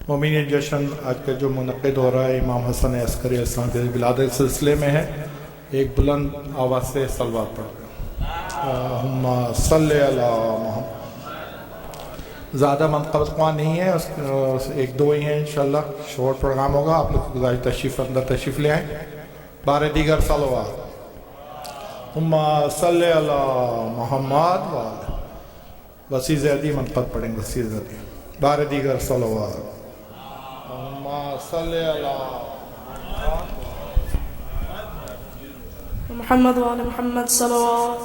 مومنین جشن آج کا جو منعقد ہو رہا ہے امام حسن عسکری علیہ السلام کے ولادت سلسلے میں ہے. ایک بلند آواز سے صلوات پڑھ کر اللہم صلی علی محمد. زیادہ منقبت خواہ نہیں ہے، ایک دو ہی ہیں انشاءاللہ. شورٹ پروگرام ہوگا، آپ لوگ گزارش تشریف اندر تشریف لے آئیں. بارے دیگر صلوات. اللہم صلی علی محمد وعلی. وسیع زیادی منقبت پڑھیں گے. وسیع زیادی بارے دیگر صلوات. اللہم صلی علی محمد وعلى محمد صلوات.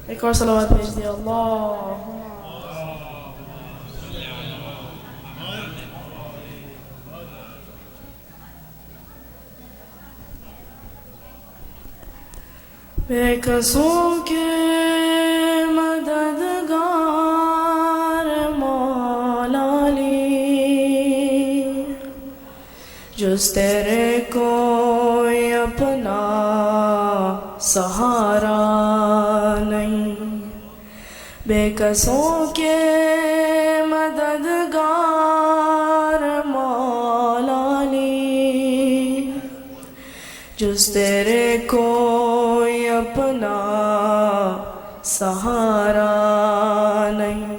ایک اور صلوات بھیج دیا. اللہ بے قصوں کے مددگار مولا علی، جس تیرے کوئی اپنا سہارا نہیں. بے قصوں کے مددگار مولا علی، جس تیرے کوئی اپنا سہارا نہیں.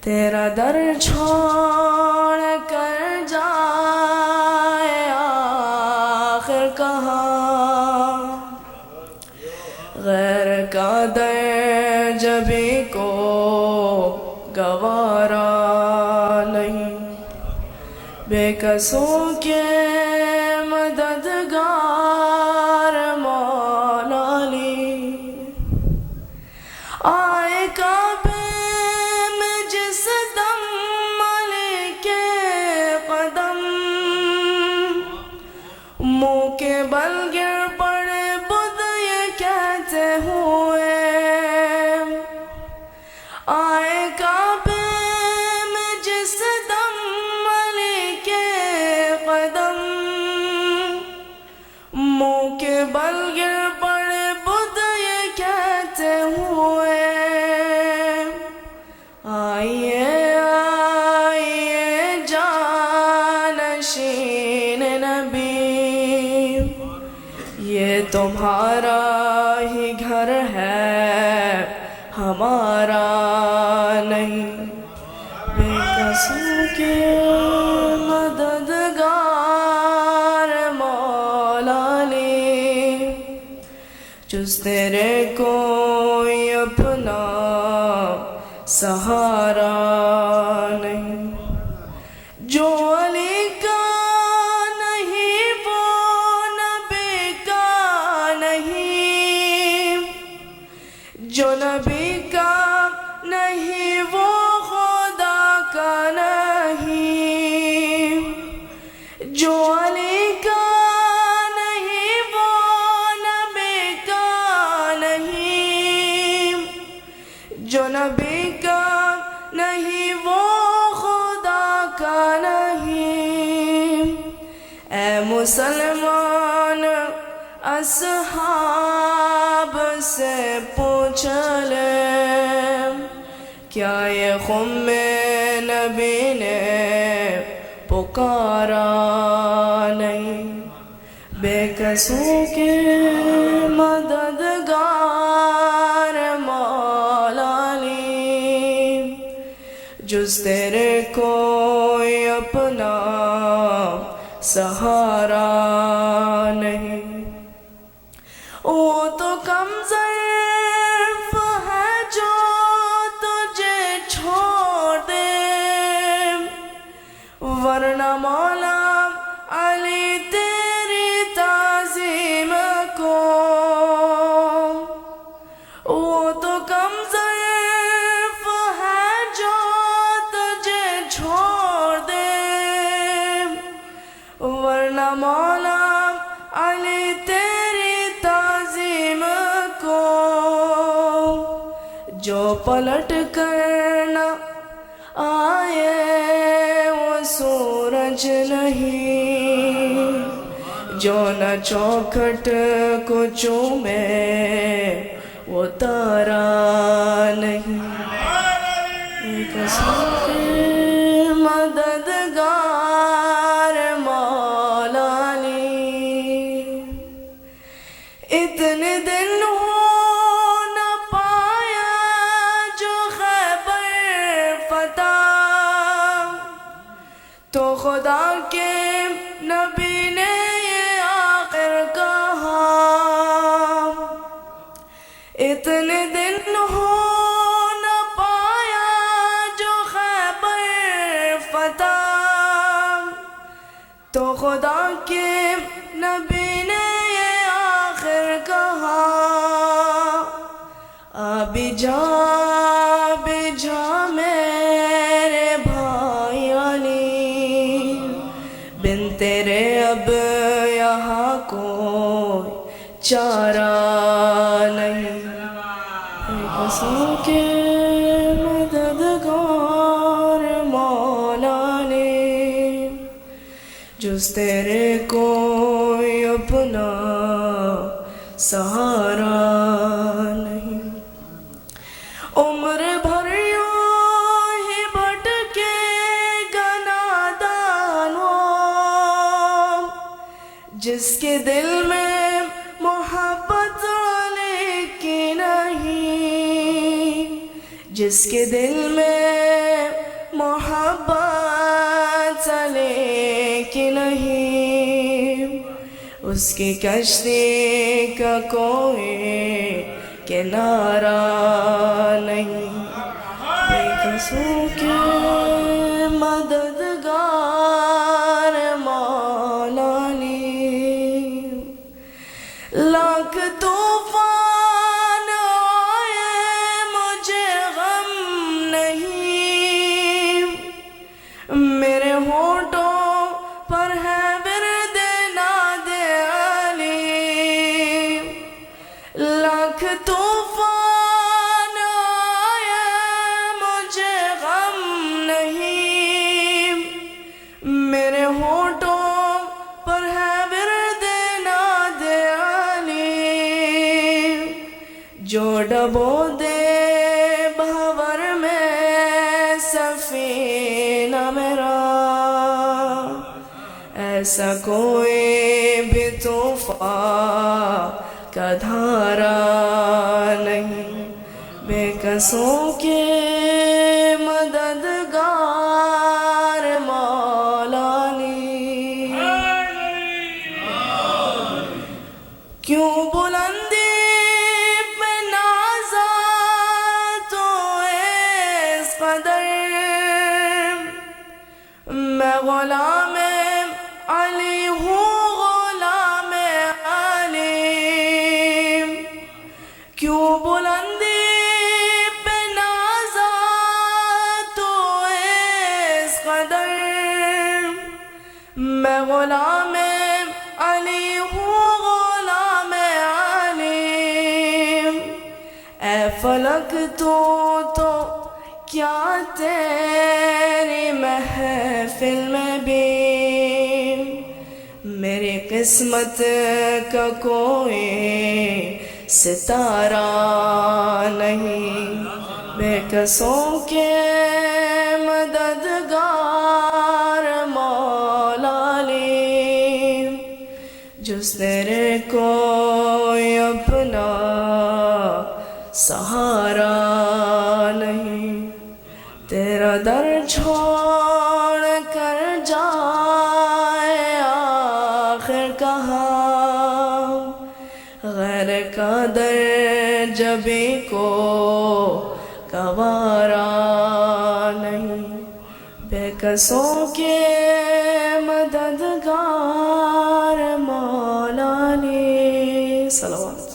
تیرا در چھوڑ کر جائے آخر کہاں، غیر کا در جبھی کو گوارا نہیں. بے قصوں کے مددگار مولا علی، آئے کعبے میں جس دم علی کے قدم، منہ کے بل گر پڑے بدھ یہ کہتے ہوئے. آئے کعبے میں جس دم علی کے قدم، منہ کے بل گر پڑے بدھ یہ کہتے ہوئے. آئیے آئیے جانشین نبی، یہ تمہارا ہی گھر ہے ہمارا نہیں. بے قصوں کے مددگار مولا علی، جس تیرے کوئی اپنا سہارا نہیں. جو علی کا نہیں وہ نبی کا نہیں، جو نبی کا نہیں وہ خدا کا نہیں. جو علی کا نہیں وہ نبی کا نہیں، جو نبی کا نہیں وہ خدا کا نہیں. اے مسلمان اصحاب سے پوچھ لے، کیا یہ خم نبی نے پکارا نہیں. بے قصوں کے مددگار مولا علی، جس تیرے کوئی اپنا سہارا نہیں. وہ تو کم ظرف ہے جو تجھے چھوڑ دے، ورنہ مولا علی تیری تعظیم کو. وہ تو کم ظرف ہے جو تجھے چھوڑ دے، ورنہ مولا علی تیری تعظیم کو. جو پلٹ کرنا آئے وہ سورج نہیں، جو نہ چوکھٹ کو چومے وہ تارا نہیں، قسم کے مددگار مولا نے، اتنے دن ہو نہ پایا جو خیبر فتح، تو خدا کے نبی نے یہ آخر کہا، اتنے دن ہو نہ پایا جو خیبر فتح، تو خدا کے نبی نے یہ آخر کہا، ابھی جا میرے بھائی علی، بن تیرے اب یہاں کوئی چارہ نہیں، قسم کے مددگار مولا نے، جس تیرے کوئی اپنا سہارا نہیں، عمر بھر یوں ہی بھٹکے گا نادان وہ، جس کے دل میں محبت علی کی نہیں، جس کے دل میں محبت علی کی نہیں، اس کی کشتی کا کوئی کنارہ نہیں، بے قصوں کے مددگار مولا نے، لاکھ طوفان آئے مجھے غم نہیں، میرے ہونٹوں پر ہے ورد ناد علی، لاکھ طوفان آئے مجھے غم نہیں، میرے ہونٹوں پر ہے ورد ناد علی، جو ڈبو دے بھور میں سفینہ میرا، ایسا کوئی بھی طوفان کا دھارا نہیں، بے قصوں کے مددگار مولا نے، کیوں بلندی پہ نازا تو اس قدر، میں غلام علی ہوں، غلام علی، کیوں بلندی پہ نازا تو اس قدر، میں غلام علی ہوں، غلام علی، اے فلک تو کیا تیری محفل میں بھی میری قسمت کا کوئی ستارہ نہیں، بے قصوں کے مددگار مولا نے، جس تیرے کوئی اپنا سہارا نہیں، تیرا در چھوڑ کر جائے آخر کہاں، غیر کا در جبھی کو گوارا نہیں، بے قصوں کے مددگار مولا نے، صلوات۔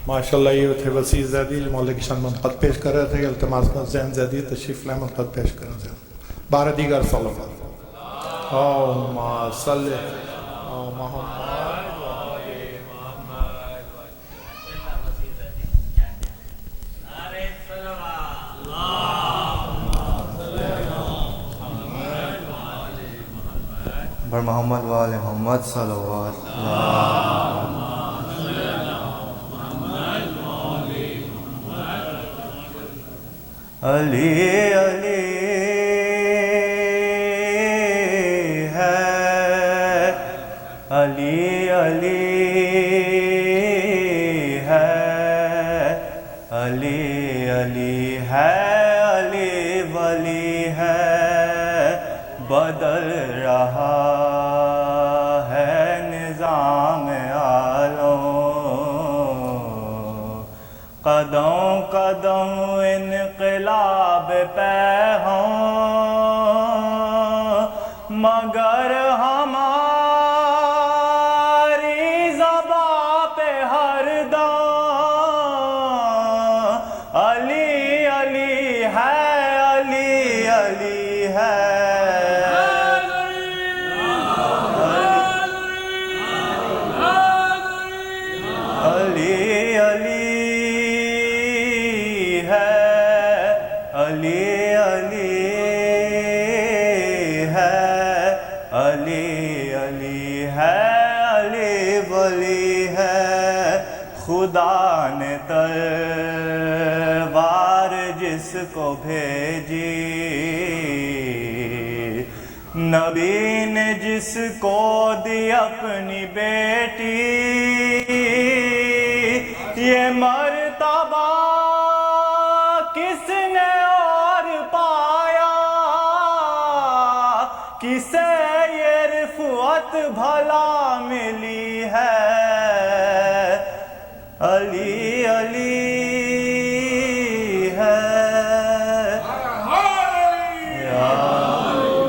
ماشاءاللہ یہ تھے وسیع زیدی مولا کی شان منقد پیش کر رہے تھے، التماس میں زین زیدی تشریف لائے منقد پیش کریں زین 12 دیگر صلوات۔ اللہم صلی محمد بر محمد و آل محمد صلوات علی علی ہے، علی علی ہے، علی علی ہے، علی ولی ہے، بدل رہا ہے نظام عالم، قدم قدم انقلاب پہ ہوں، مگر ہماری زباں پہ ہر دم علی علی ہے، علی علی ہے، علی علی ہے، علی علی ہے، علی علی ہے، علی ولی ہے، خدا نے تلوار جس کو بھیجی، نبی نے جس کو دی اپنی بیٹی، یہ مرتبہ کس نے اور پایا، کسے یہ رفعت بھلا ملی ہے، علی علی ہے،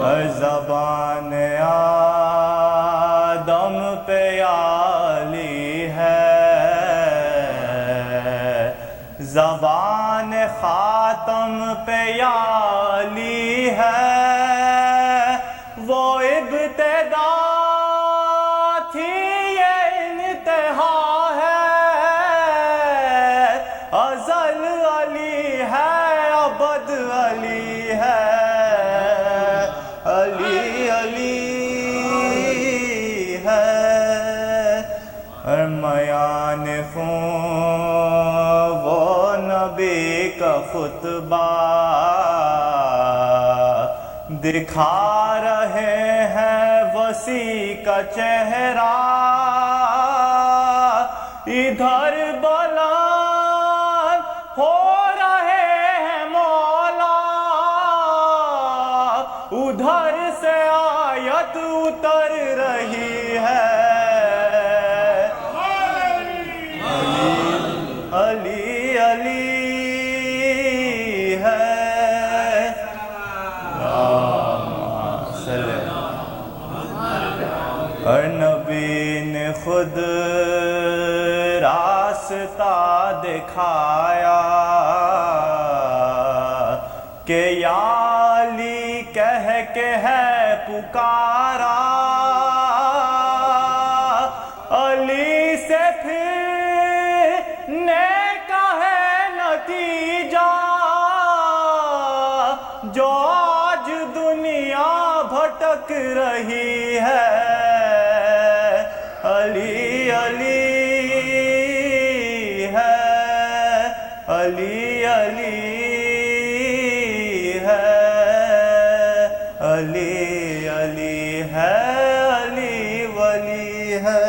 ہر زبان آدم پہ علی ہے، زبان خاتم پہ علی ہے، وہ ابتدا تھی یہ انتہا ہے، ازل علی ہے، ابد علی ہے، علی علی ہے، ہر میان خون وہ نبی کا خطبہ دکھا رہے ہیں وسیع کا چہرہ، ادھر بلند ہو رہے ہیں مولا، ادھر سے آیت اتر رہی ہے، علی علی ہے، اور نبی نے خود راستہ دکھایا کہ یا علی کہہ کے ہے پکارا، علی سے پھر نیکا ہے نتیجہ، جو آج دنیا بھٹک رہی ہے، علی علی ہے، علی علی ہے، علی علی ہے، علی ولی ہے،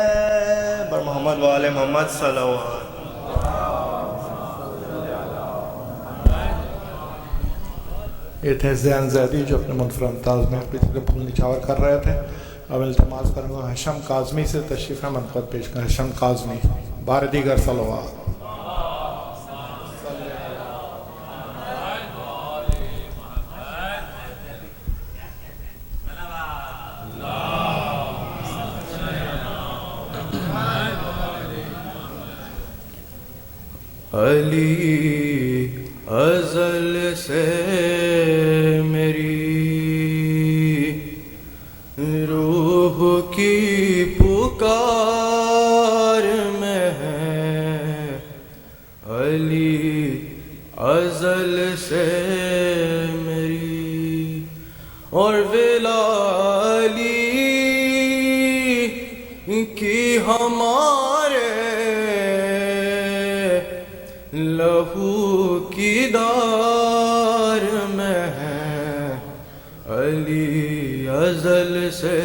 بر محمد و آل محمد صلوات۔ یہ تھے زین زیدی جو اپنے منفرد انداز میں اپنی طرف پھول نچھاور کر رہے تھے۔ اب التماس کروں گا ہشم کاظمی سے تشریف منقبت پیش کریں۔ ہشم کاظمی، بار دیگر صلوات۔ علی ازل سے میری روح کی پکار میں ہے، علی ازل سے میری اور ولا علی کی ہمارے لہو کی دار میں ہے، علی ازل سے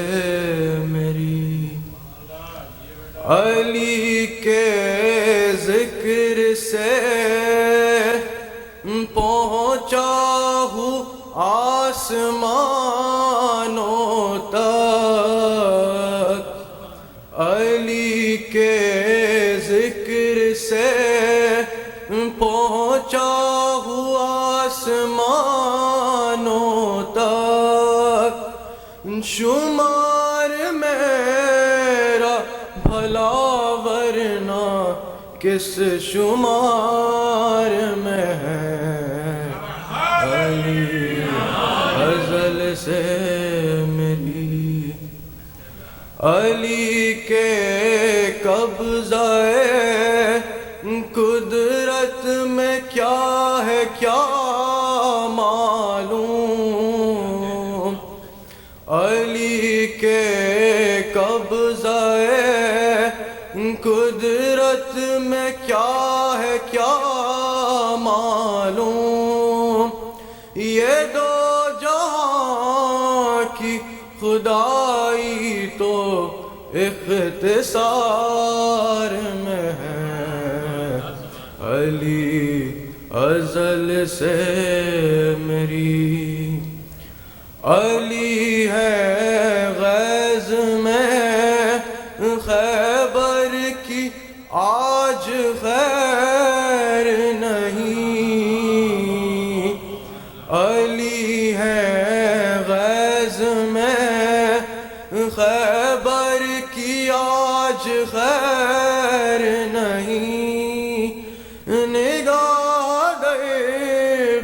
میری، علی کے ذکر سے پہنچا ہوں آسمانوں تک، علی کے ذکر سے پہنچا ہوں آسمانوں تک، شمار میرا بھلا ورنہ کس شمار میں ہے، علی ازل سے میری، علی کے قبضہ قدرت میں کیا ہے کیا معلوم، علی کے قبضہ قدرت میں کیا ہے کیا معلوم، یہ دو جہاں کی خدائی تو اختصار میں ہے، علی ازل سے میری، علی ہے غیظ میں خیبر کی آج خیر نہیں، علی ہے غیظ میں خیبر کی آج خیر نہیں، نگاہ دے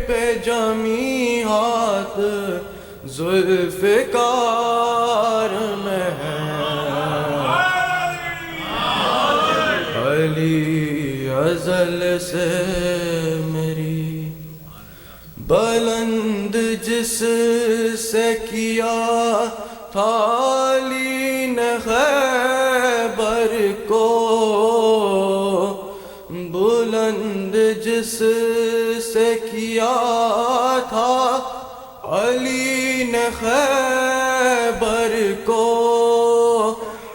پہ جمی ہاتھ ذوالفقار میں ہے، علی ازل سے میری، بلند جس سے کیا تھا علی نے خیبر کو، بلند جس سے کیا تھا علی نے خیبر کو،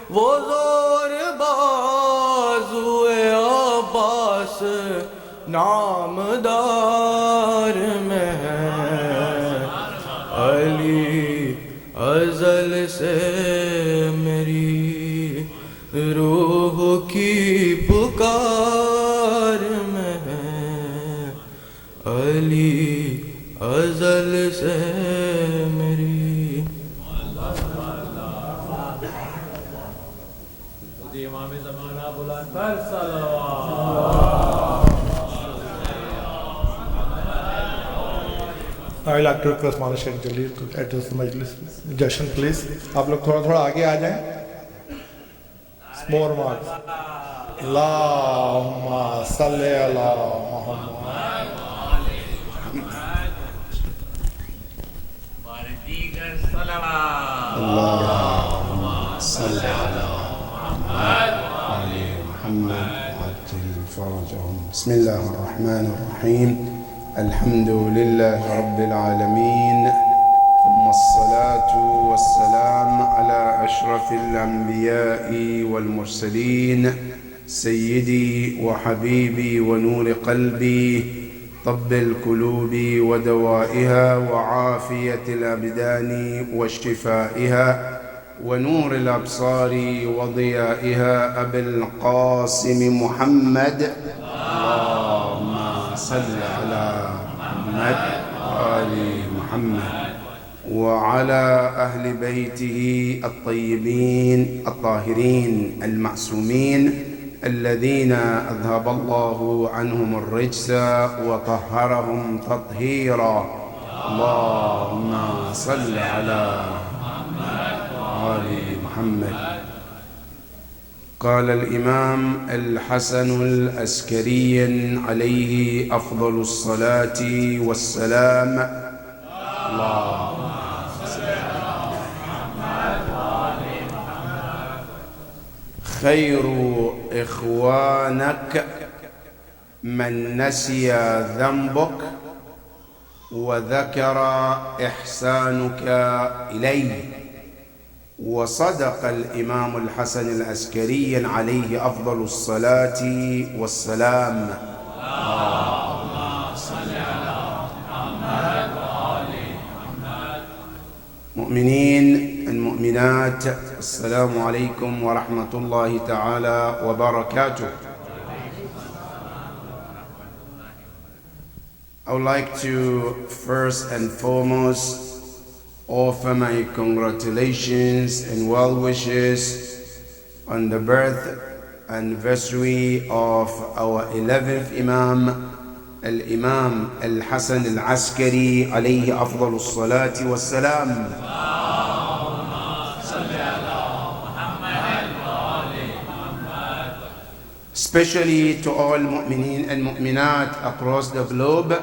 وہ زور بازوئے عباس نامدار میں ہے، علی ازل سے میری، روح کی پکار میں ہے، علی ازل سے میری۔ امام زمانہ بلند پر صلوات۔ I would like to request Maulana Sheikh Jalil to address the Majlis. Jashan, please. آپ لوگ تھوڑا تھوڑا آگے آ جائیں. More marks. اللہم صلی علی محمد. دیگر صلوات۔ اللهم صل على محمد وعلى محمد وعجل فرجهم. بسم الله الرحمن الرحيم. الحمد لله رب العالمين، ثم الصلاة والسلام على أشرف الأنبياء والمرسلين، سيدي وحبيبي ونور قلبي، طب القلوب ودوائها وعافية الأبدان وشفائها ونور الأبصار وضيائها، أبي القاسم محمد، اللهم صل على محمد وآل محمد وعلى أهل بيته الطيبين الطاهرين المعصومين الذين أذهب الله عنهم الرجس وطهرهم تطهيرا، اللهم صل على محمد وآل محمد. قال الإمام الحسن العسكري عليه أفضل الصلاة والسلام، اللهم صل على محمد وآل محمد. خير إخوانك من نسي ذنبك وذكر إحسانك إليه. وصدق الإمام الحسن العسكري عليه أفضل الصلاة والسلام. اللهم صل على محمد وآل محمد. مؤمنين المؤمنات، السلام عليكم ورحمة الله تعالى وبركاته. I would like to first and foremost offer my congratulations and well wishes on the birth anniversary of our 11th Imam, Al-Imam Al-Hasan Al-Askari alayhi afdal as-salati was-salam. Especially to all mu'mineen and mu'minat across the globe,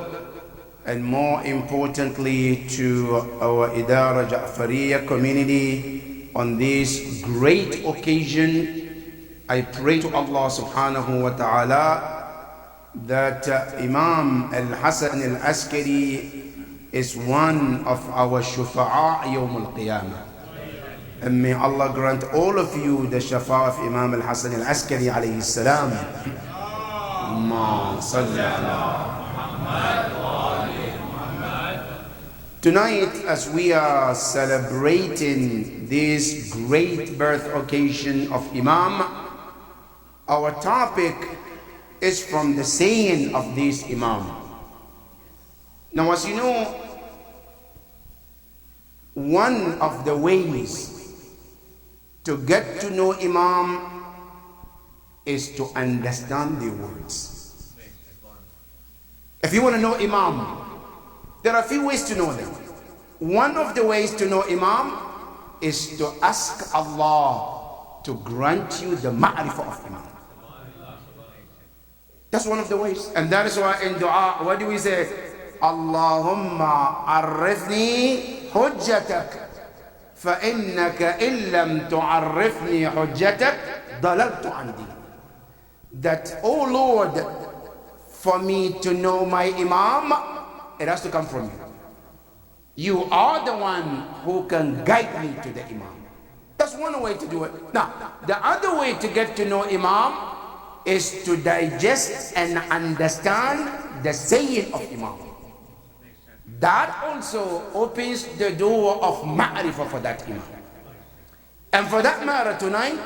and more importantly to our Idara Ja'fariyya community on this great occasion. I pray to Allah subhanahu wa ta'ala that Imam Al-Hasan Al-Askari is one of our shufa'a yawm al-qiyamah. And may Allah grant all of you the shafa of Imam Al-Hasan Al-Askari alayhi salam. Allahumma salli ala Muhammad wa ali Muhammad. Tonight, as we are celebrating this great birth occasion of Imam, our topic is from the saying of this Imam. Now, as you know, one of the ways to get to know Imam is to understand the words. If you want to know Imam, there are a few ways to know them. One of the ways to know Imam is to ask Allah to grant you the ma'rifah of Imam. That's one of the ways. And that is why in dua, what do we say? Allahumma arifni hujjatak, فإنك إن لم تعرفني حجتك ضللت عن دينك. That, oh Lord, for me to know my Imam, it has to come from you. You are the one who can guide me to the Imam. That's one way to do it. Now, the other way to get to know Imam is to digest and understand the saying of Imam. That also opens the door of ma'rifah for that Imam. And for that matter, tonight,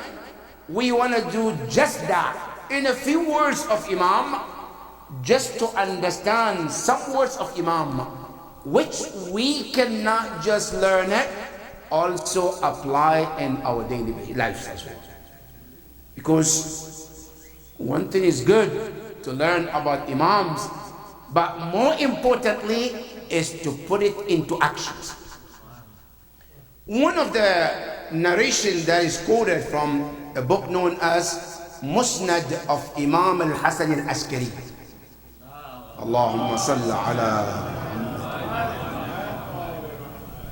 we want to do just that. In a few words of Imam, just to understand some words of Imam, which we cannot just learn it, also apply in our daily lives as well. Because one thing is good to learn about Imams, but more importantly is to put it into actions. One of the narrations that is quoted from a book known as Musnad of Imam Al-Hasan Al-Askari. Allahumma salli ala Muhammad.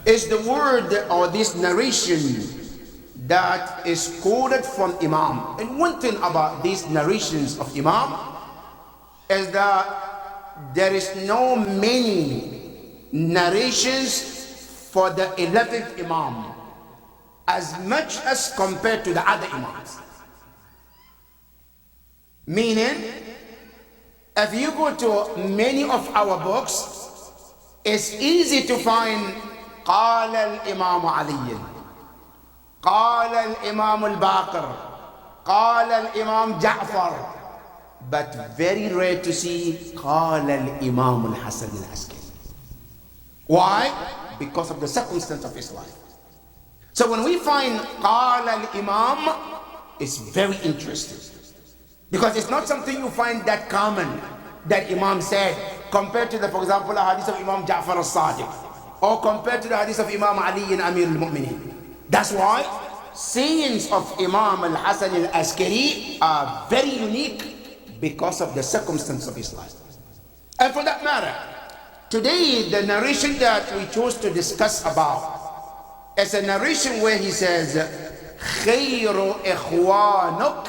Is the word or this narration that is quoted from Imam. And one thing about these narrations of Imam is that there is no many narrations for the 11th Imam as much as compared to the other Imams. Meaning, if you go to many of our books, it's easy to find قال الإمام علي، قال الإمام الباقر، قال الإمام جعفر, but very rare to see قال الإمام الحسن العسكري. Why? Because of the circumstance of his life. So when we find قال الإمام, it's very interesting. Because it's not something you find that common, that Imam said, compared to the, for example, the hadith of Imam Ja'far al-Sadiq, or compared to the hadith of Imam Ali and Amir al-Mu'mineen. That's why sayings of Imam al-Hasan al-Askari are very unique because of the circumstance of his life. And for that matter, today the narration that we chose to discuss about is a narration where he says, خير إخوانك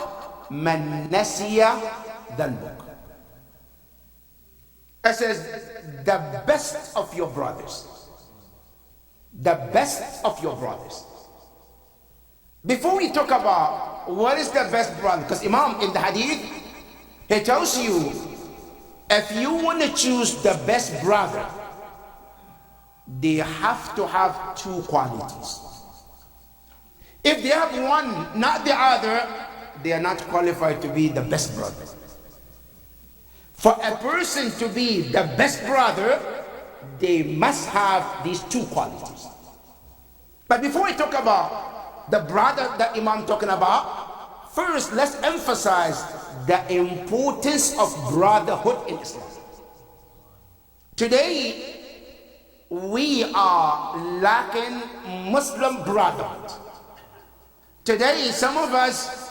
من نسي ذنبك. It says the best of your brothers. The best of your brothers. Before we talk about what is the best brother, because Imam in the hadith, he tells you, if you want to choose the best brother, they have to have two qualities. If they have one, not the other, they are not qualified to be the best brother. For a person to be the best brother, they must have these two qualities. But before we talk about the brother that Imam talking about, first let's emphasize the importance of brotherhood in Islam. Today, we are lacking Muslim brotherhood. Today, some of us,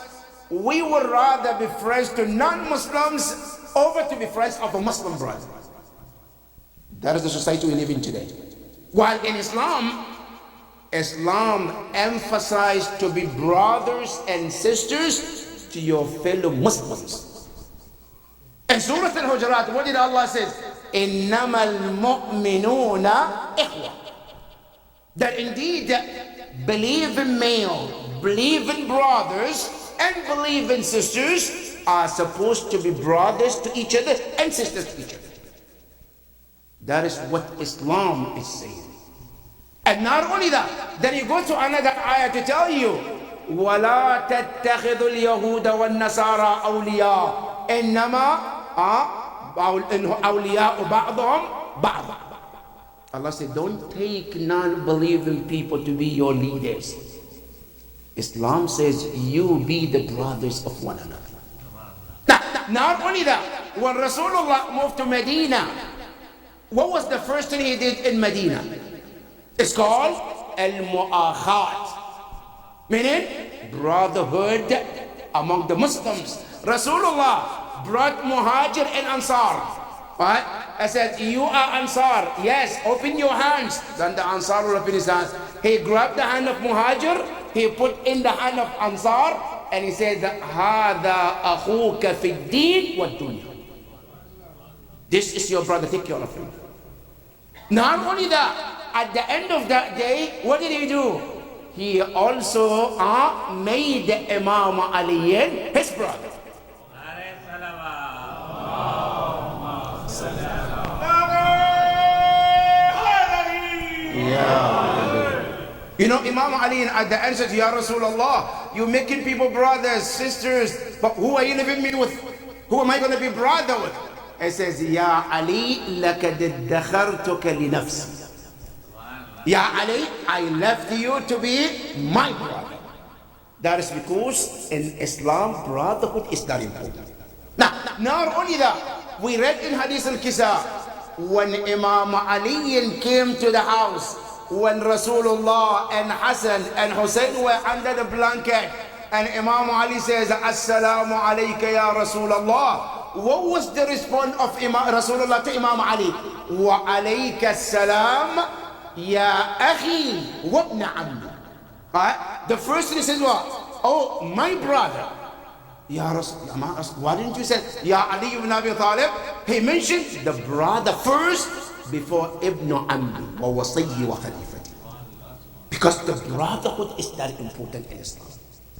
we would rather be friends to non-Muslims over to be friends of a Muslim brother. That is the society we live in today. While in Islam, Islam emphasized to be brothers and sisters to your fellow Muslims. In Surah Al-Hujurat, what did Allah say? إِنَّمَا الْمُؤْمِنُونَ إِخْوَةً. That indeed, believing male, believing brothers, and believing sisters are supposed to be brothers to each other and sisters to each other. That is what Islam is saying. And not only that, then you go to another ayah to tell you, وَلَا تَتَّخِذُوا الْيَهُودَ وَالنَّصَارَى أَوْلِيَاءَ إِنَّمَا أَوْلِيَاءُ بَعْضُهُمْ بَعْضًا. Allah said, don't take non-believing people to be your leaders. Islam says, you be the brothers of one another. Now, not only that, when Rasulullah moved to Medina, what was the first thing he did in Medina? It's called al-mu'akhat, meaning brotherhood among the Muslims. Rasulullah brought Muhajir and Ansar. Right? I said, you are Ansar. Yes, open your hands. Then the Ansar will open his hands. He grabbed the hand of Muhajir, he put in the hand of Ansar, and he said, هَذَا أَخُوكَ فِي الدِّينِ وَالدُّنْيَا. This is your brother, take care of him. Not only that, at the end of that day, what did he do? He also made Imam Ali his brother. You know, Imam Ali at the end said, Ya Rasulullah, you're making people brothers, sisters, but who are you living me with? Who am I going to be brother with? He says, Ya Ali, لَكَدْ ادَّخَرْتُكَ لِنَفْسِ. Ya Ali, I left you to be my brother. That is because in Islam, brotherhood is very important. Now, not only that, we read in Hadith al-Kisa, when Imam Ali came to the house, when Rasulullah and Hassan and Hussein were under the blanket, and Imam Ali says, Assalamu alayka ya Rasulullah. What was the response of Rasulullah to Imam Ali? Wa alayka assalam ya akhi wa ibn ammi. The first thing he says what? Oh, my brother. Ya Rasulullah, why didn't you say Ya Ali ibn Abi Talib? He mentioned the brother first before Ibn Ammi wa wasiyyi wa khalifati. Because the brotherhood is very important in Islam.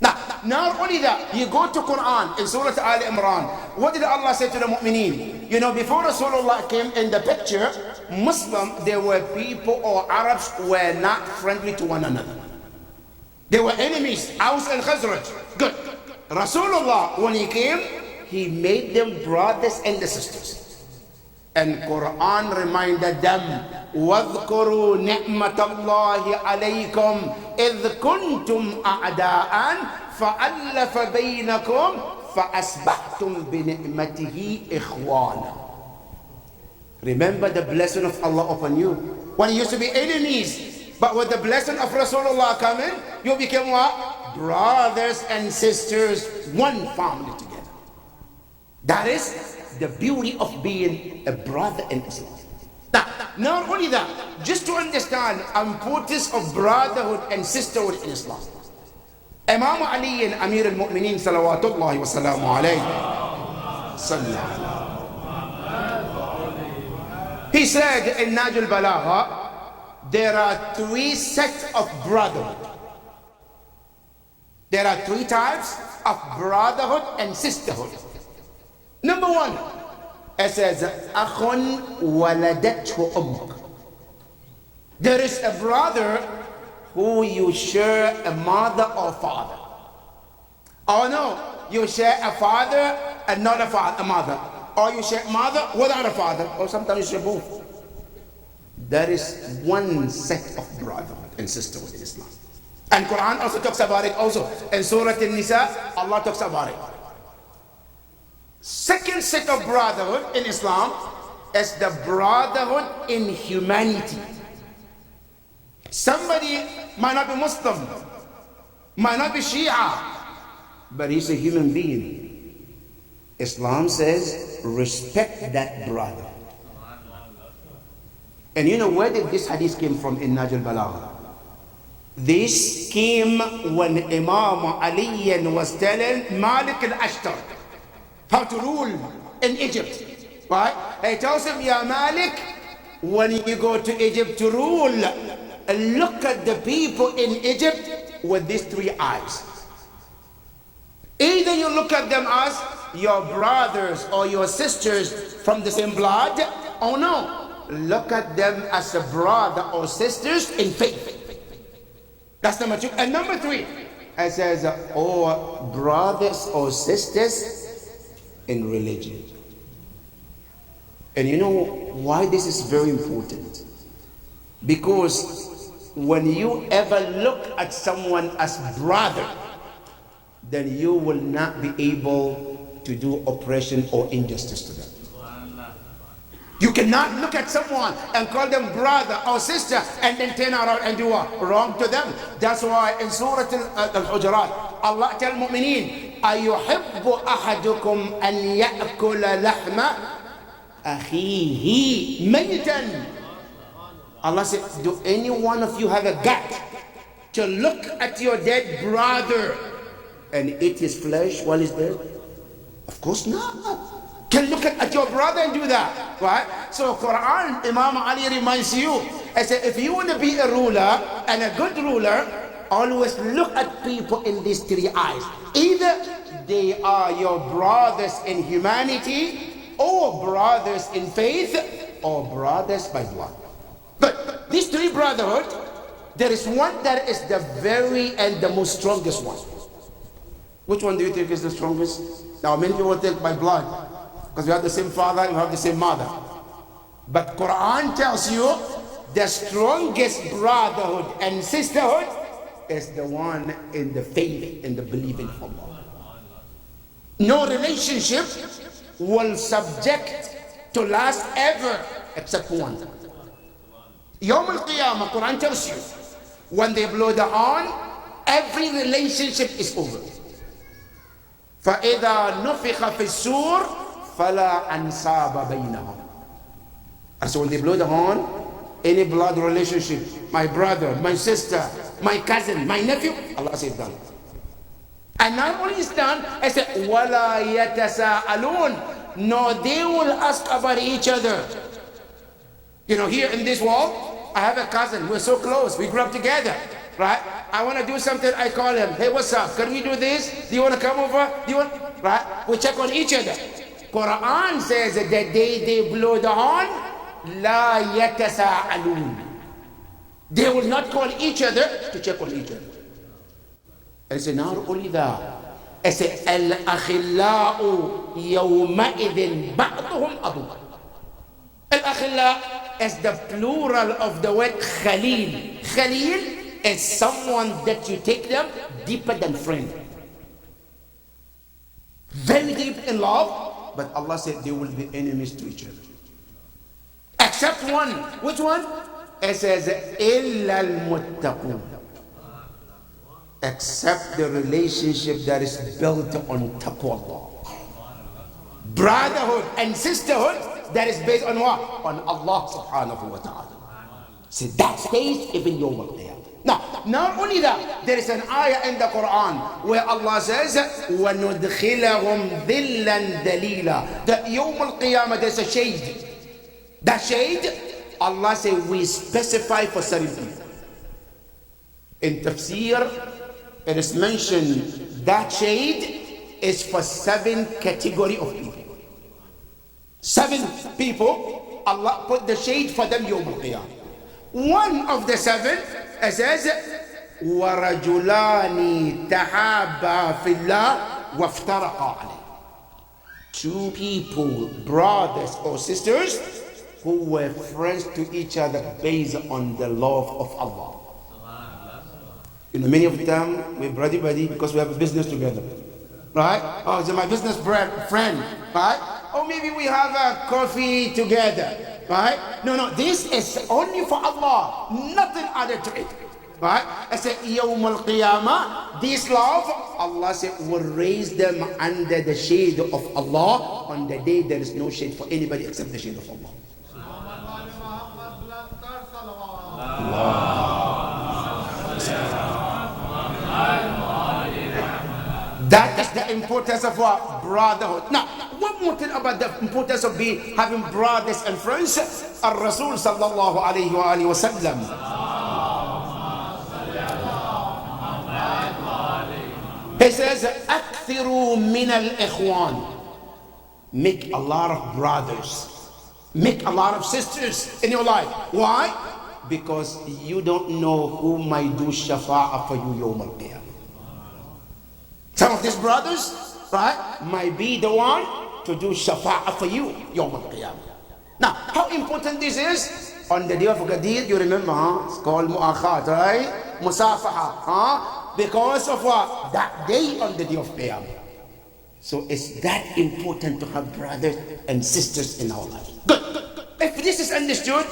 Now, not only that, you go to Quran in Surah Al Imran. What did Allah say to the mu'mineen? You know, before Rasulullah came in the picture, Muslim, there were people or Arabs were not friendly to one another. They were enemies, Aus and Khazraj. Good. Rasulullah, when he came, he made them brothers and sisters. And Quran reminded them, وَاذْكُرُوا نِعْمَةَ اللَّهِ عَلَيْكُمْ إِذْ كُنْتُمْ أَعْدَاءً فَأَلَّفَ بَيْنَكُمْ فَأَصْبَحْتُمْ بِنِعْمَتِهِ إِخْوَانًا. Remember the blessing of Allah upon you. When you used to be enemies, but with the blessing of Rasulullah coming, you became what? Brothers and sisters, one family together. That is the beauty of being a brother in Islam. Now, not only that, just to understand the importance of brotherhood and sisterhood in Islam. Imam Ali and Amir al-Mu'mineen salawatullahi wa salamu alayhi. He said in Nahj al-Balagha, there are 3 sets of brotherhood. There are 3 types of brotherhood and sisterhood. Number 1, it says, أَخٌ وَلَدَتْهُ أُمُّكَ. There is a brother who you share a mother or father. Oh no, you share a father and not a mother. Or you share mother without a father. Or sometimes you share both. There is 1 set of brotherhood and sisterhood in Islam. And Quran also talks about it also. In Surah An-Nisa, Allah talks about it. Second set of brotherhood in Islam is the brotherhood in humanity. Somebody might not be Muslim, might not be Shia, but he's a human being. Islam says, respect that brother. And you know where did this hadith came from in Nahj al-Balagha? This came when Imam Ali was telling Malik al-Ashtar how to rule in Egypt. Right? He tells him, Ya Malik, when you go to Egypt to rule, look at the people in Egypt with these 3 eyes. Either you look at them as your brothers or your sisters from the same blood, or no, look at them as a brother or sisters in faith. That's number 2. And number 3, it says, or brothers or sisters in religion. And you know why this is very important? Because when you ever look at someone as brother, then you will not be able to do oppression or injustice to them. You cannot look at someone and call them brother or sister and then turn around and do wrong to them. That's why in Surah Al-Hujurat, Allah tells mu'mineen, أَيُحِبُّ أَحَدُكُمْ أَنْ يَأْكُلَ لَحْمَ أَخِيهِ مَيْتًا. Allah said, do any one of you have a gut to look at your dead brother and eat his flesh while he's dead? Of course not. Can look at your brother and do that, right? So Quran, Imam Ali reminds you, I said, if you want to be a ruler and a good ruler, always look at people in these 3 eyes. Either they are your brothers in humanity, or brothers in faith, or brothers by blood. But these 3 brotherhood, there is one that is the very and the most strongest one. Which one do you think is the strongest? Now many people think by blood, because we have the same father, we have the same mother. But Quran tells you the strongest brotherhood and sisterhood is the one in the faith, in the believing of Allah. No relationship will subject to last ever except one. Yawm al-Qiyamah, Quran tells you, when they blow the horn, every relationship is over. فَإِذَا نُفِخَ فِي السُّورِ فَلَا أَنْسَابَ بَيْنَهُمْ. And so when they blow the horn, any blood relationship, my brother, my sister, my cousin, my nephew, Allah says done. And not only is done, I said, وَلَا يَتَسَاءَلُونَ. No, they will ask about each other. You know, here in this wall, I have a cousin. We're so close. We grew up together, right? I want to do something. I call him. Hey, what's up? Can we do this? Do you want to come over? Do you want? Right? We check on each other. Quran says that the day they blow the horn, la yatasa'alun. They will not call each other to check on each other. And it's not only that. It's al-akhillau yawma'idhin ba'duhum abu. Al-akhilla is the plural of the word khalil. Khalil is someone that you take them deeper than friend. Very deep in love, but Allah said they will be enemies to each other. Except one. Which one? It says, إِلَّا الْمُتَّقُونَ. Except the relationship that is built on taqwa. Brotherhood and sisterhood that is based on what? On Allah subhanahu wa ta'ala. So that stays even Yawm al-Qiyamah. Now, Not only that, there is an ayah in the Quran where Allah says, وَنُدْخِلَهُمْ ذِلًّا دَلِيلًا. That Yawm al-Qiyamah, there's a shade. That shade, Allah says, we specify for certain people. In tafsir, it is mentioned that shade is for 7 category of people. 7 people, Allah put the shade for them Yawm al-Qiyamah. One of the 7, it says, وَرَجُلَانِ تَحَابَّا فِي اللَّهِ وَافْتَرَقَا عَلَيْهِ. 2 people, brothers or sisters, who were friends to each other based on the love of Allah. You know, many of them we're buddy because we have a business together, right? Oh, it's my business friend, right? Or maybe we have a coffee together, right? No, this is only for Allah, nothing added to it, right? I said, Yawm al-Qiyamah, this love, Allah said, will raise them under the shade of Allah. On the day there is no shade for anybody except the shade of Allah. That is the importance of what? Brotherhood. Now, one more thing about the importance of having brothers and friends. Al-Rasul sallallahu alayhi wa sallam. He says, أكثروا من الإخوان. Make a lot of brothers. Make a lot of sisters in your life. Why? Because you don't know who might do shafa'ah for you Yawm al-Qiyamah. Some of these brothers, right, might be the one to do shafa'ah for you Yawm al-Qiyamah. Now, how important this is? On the day of Ghadir, you remember, it's called mu'akhat, right? Musafaha, because of what? That day on the day of Qiyamah. So it's that important to have brothers and sisters in our life. Good. If this is understood,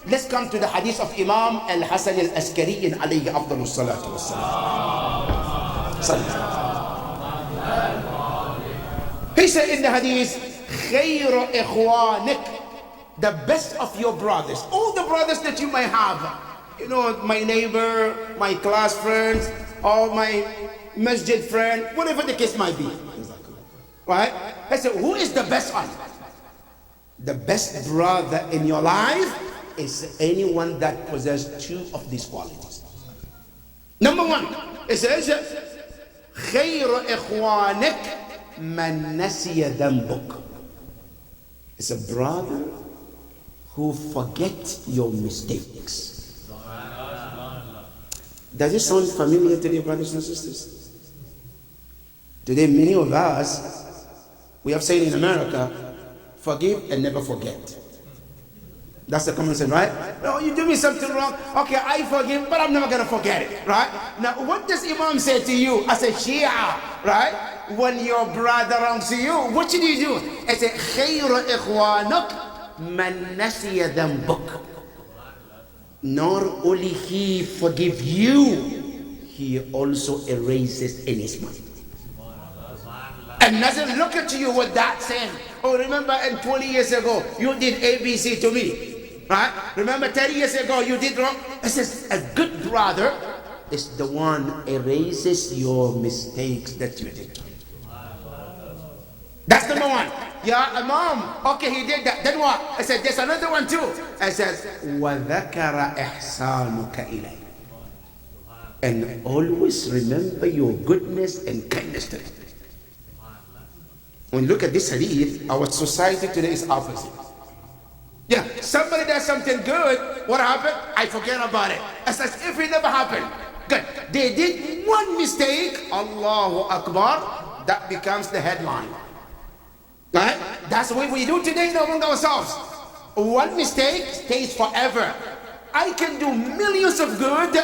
let's come to the hadith of Imam al-Hasan al-Askari alayhi afdalus salatu wassalam. He said in the hadith, خَيْرُ إِخْوَانِكَ, the best of your brothers, all the brothers that you may have, you know, my neighbor, my class friends, or my masjid friend, whatever the case might be, right? I said, who is the best one? The best brother in your life is anyone that possesses 2 of these qualities. Number 1, it says, خَيْرُ إِخْوَانِكَ مَنْ نَسِيَ ذَنْبُكَ. It's a brother who forgets your mistakes. Does it sound familiar to your brothers and sisters? Today, many of us, we have said in America, forgive and never forget. That's the common saying, right? No, you do me something wrong. Okay, I forgive, but I'm never going to forget it, right? Now, what does Imam say to you as a Shia, right? When your brother wrongs you, what should you do? I say, خَيْرُ إِخْوَانُكَ مَنْ نَسِيَ ذَنْبُكَ. Not only he forgive you, he also erases in his mind. And doesn't look at you with that saying, oh, remember, and 20 years ago, you did ABC to me. Right? Remember 30 years ago you did wrong? It says a good brother is the one erases your mistakes that you did. That's number 1. Yeah, Imam, okay, he did that. Then what? I said, there's another one too. I says, وَذَكَرَ إِحْسَانُكَ إِلَيْهِ. And always remember your goodness and kindness to them. When you look at this hadith, our society today is opposite. Yeah, somebody does something good, what happened? I forget about it. As if it never happened. Good. They did one mistake, Allahu Akbar, that becomes the headline. Right? That's what we do today among ourselves. One mistake stays forever. I can do millions of good,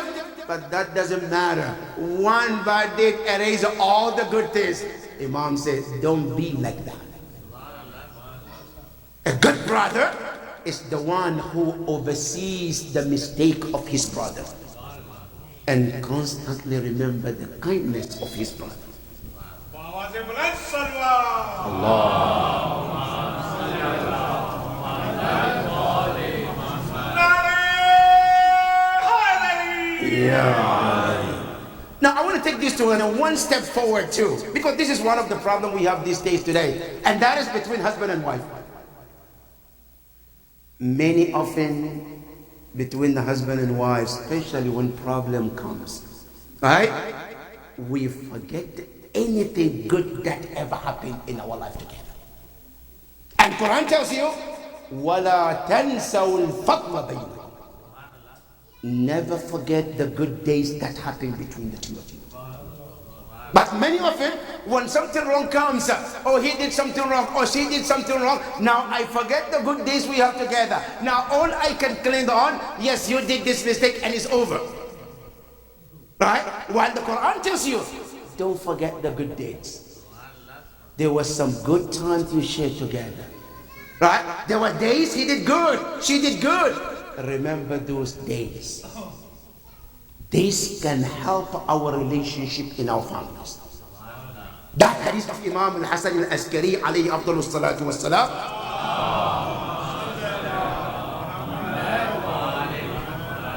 but that doesn't matter. One bad deed erases all the good things. Imam says, don't be like that. A good brother is the one who oversees the mistake of his brother and constantly remember the kindness of his brother. Allah. want to take this to one step forward too, because this is one of the problems we have these days today, and that is between husband and wife. Many often between the husband and wife, especially when problem comes, right? We forget anything good that ever happened in our life together. And Quran tells you, وَلَا تَنْسَوْا الْفَضْلَ بَيْنَكُمْ. Never forget the good days that happened between the two of you. But many of it, when something wrong comes, oh, he did something wrong, or she did something wrong, now I forget the good days we have together. Now all I can cling on, yes, you did this mistake and it's over. Right? While the Quran tells you, don't forget the good days. There was some good times you shared together. Right? There were days he did good, she did good. Remember those days. This can help our relationship in our families. That hadith of Imam al-Hasan al-Askari alayhi afdalus salatu wassalam,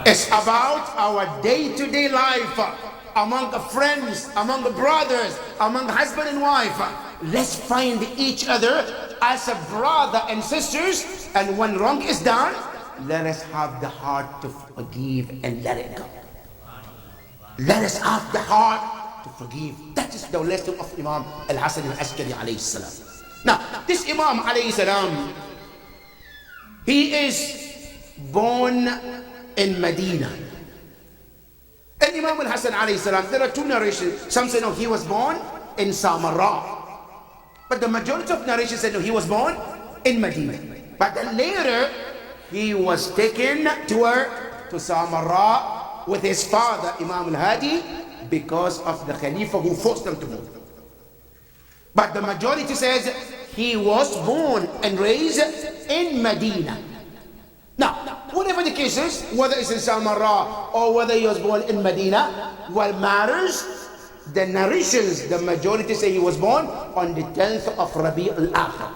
it's about our day-to-day life among the friends, among the brothers, among husband and wife. Let's find each other as a brother and sisters, and when wrong is done, let us have the heart to forgive and let it go. Let us have the heart to forgive. That is the lesson of Imam al-Hasan al-Askari alayhi salam. Now, this Imam alayhi salam, he is born in Medina. And Imam al-Hasan alayhi salam, there are two narrations. Some say no, he was born in Samarra. But the majority of narrations say no, he was born in Medina. But then later, he was taken to Samarra with his father, Imam al-Hadi, because of the Khalifa who forced him to move. But the majority says he was born and raised in Medina. Now, whatever the case is, whether it's in Samarra or whether he was born in Medina, what matters, the narrations, the majority say he was born on the 10th of Rabi' al-Akhir,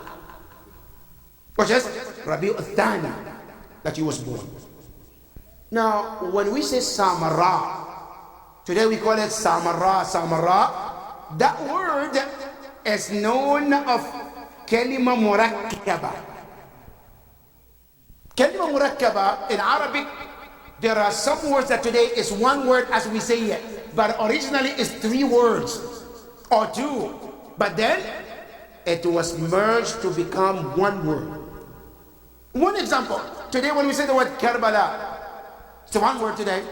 which is Rabi' al-Thani, that he was born. Now, when we say Samarra, today we call it Samarra, that word is known of Kalima Murakkaba. Kalima Murakkaba, in Arabic, there are some words that today is one word as we say it, but originally it's 3 words or 2. But then it was merged to become one word. One example, today when we say the word Karbala, it's one word today,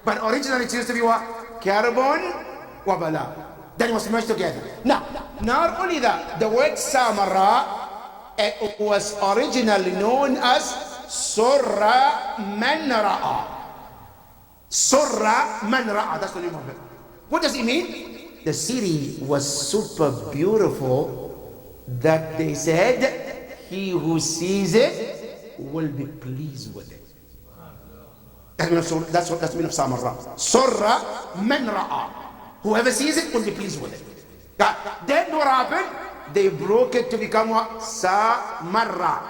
but originally it used to be what? Karbon wa Bala. Then it was merged together. Now, not only that, the word Samarra, it was originally known as Surra Man Ra'a. Surra Man Ra'a, that's the name of it. What does it mean? The city was super beautiful that they said, he who sees it will be pleased with it. That's what the meaning of Samarra. Surra Man Ra'a. Whoever sees it will be pleased with it. Then what happened? They broke it to become what? Samarra.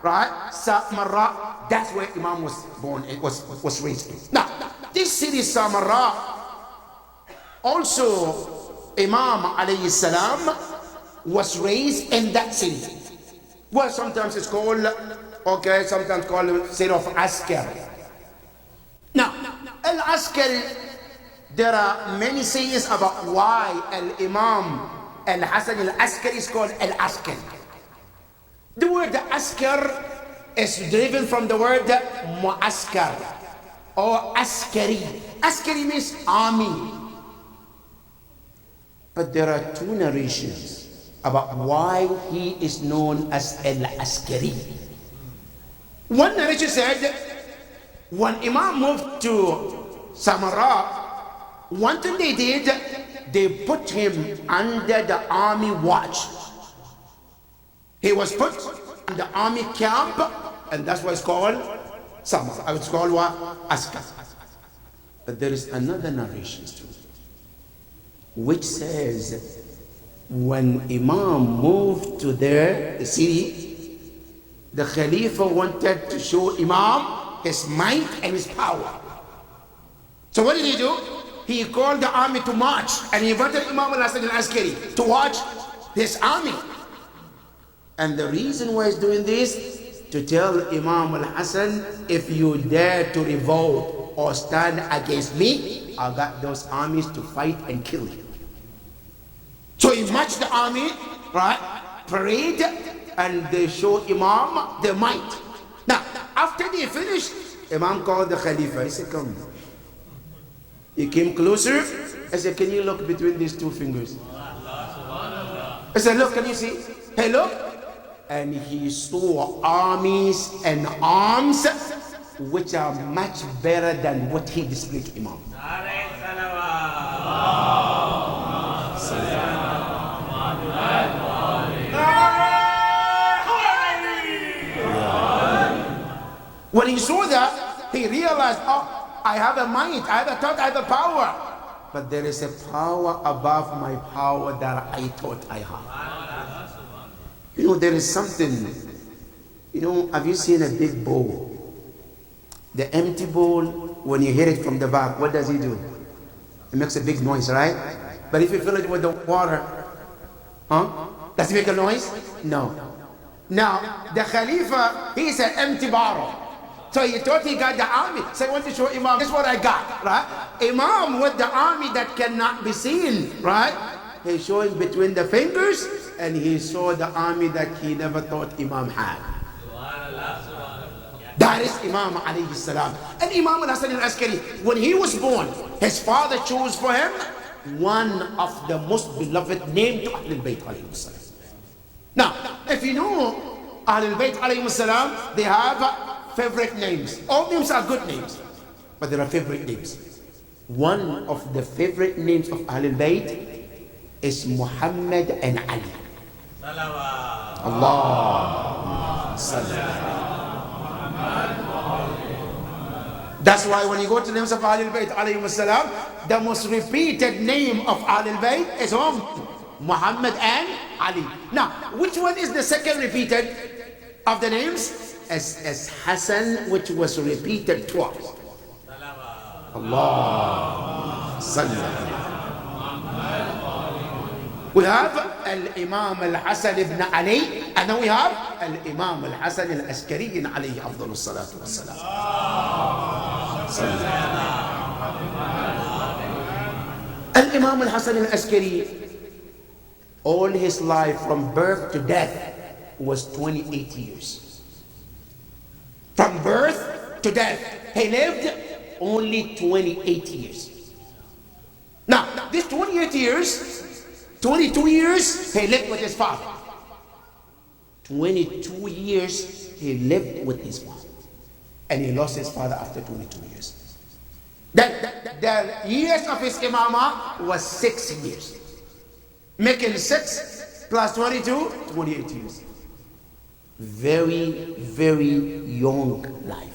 Right? Samarra. That's where Imam was born. It was raised. Now, this city Samarra, also Imam alayhi salam was raised in that city. Well, sometimes it's called, sometimes called city of Askar. Now, Al-Askari, there are many sayings about why Al-Imam Al-Hasan Al-Askari is called Al-Askari. The word Askar is driven from the word Mu'askar or Askari. Askari means army. But there are 2 narrations about why he is known as Al-Askari. One narration said, when Imam moved to Samarra, one thing they did, they put him under the army watch. He was put in the army camp, and that's why it's called Samarra. It's called what? Askar. But there is another narration too, which says when Imam moved to the city, the Khalifa wanted to show Imam his might and his power. So what did he do? he called the army to march, and he invited Imam al-Hasan al-Askari to watch his army. And the reason why he's doing this, to tell Imam al-Hasan, if you dare to revolt or stand against me, I got those armies to fight and kill you. So he marched the army, right, parade, and they show Imam their might. Now, after they finished, Imam called the Khalifa. He said, come. He came closer. I said, can you look between these two fingers? I said, look, can you see? Hey, look. And he saw armies and arms which are much better than what he displayed to Imam. When he saw that, he realized, oh, I have a mind, I have a thought, I have a power. But there is a power above my power that I thought I have. You know, there is something, you know, have you seen a big bowl? The empty bowl, when you hit it from the back, what does he do? It makes a big noise, right? But if you fill it with the water, does it make a noise? No. Now, the Khalifa, he is an empty barrel. So he thought he got the army. So he wanted to show Imam, this is what I got, right? Imam with the army that cannot be seen, right? He's showing between the fingers, and he saw the army that he never thought Imam had. That is Imam alayhi salam. And Imam al-Hasan al-Askari, when he was born, his father chose for him one of the most beloved names to Ahlul Bayt alayhi salam. Now, if you know Ahlul Bayt alayhi salam, they have favorite names. All names are good names, but there are favorite names. One of the favorite names of Ahlul Bayt is Muhammad and Ali. Allah. That's why when you go to the names of Ahlul Bayt alayhi salam, the most repeated name of Ahlul Bayt is Muhammad and Ali. Now, which one is the second repeated of the names? As Hassan, which was repeated twice. Allah. We have Al-Imam Al-Hasan ibn Ali, and then we have Al-Imam Al-Hasan Al-Askari alayhi afdalu salatu wassalam. Al-Imam Al-Hasan Al-Askari, all his life from birth to death was 28 years. From birth to death, he lived only 28 years. Now, these 28 years, 22 years, he lived with his father. 22 years, he lived with his father. And he lost his father after 22 years. The years of his imamah was 6 years. Making 6 plus 22, 28 years. Very, very young life.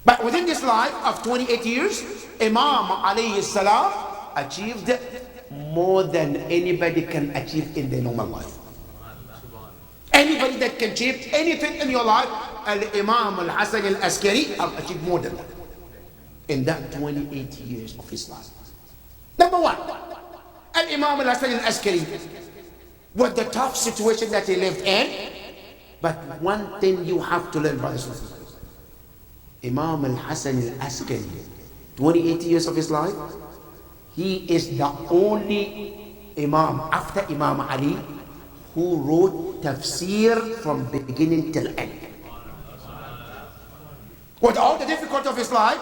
But within this life of 28 years, Imam alayhi salam achieved more than anybody can achieve in their normal life. Anybody that can achieve anything in your life, Al-Imam Al-Hasan Al-Askari have achieved more than that in that 28 years of his life. Number one, Al-Imam Al-Hasan Al-Askari, with the tough situation that he lived in, but one thing you have to learn, brothers and sisters. Imam Al-Hasan Al-Askari, 28 years of his life, he is the only Imam after Imam Ali who wrote tafsir from beginning till end. With all the difficulty of his life,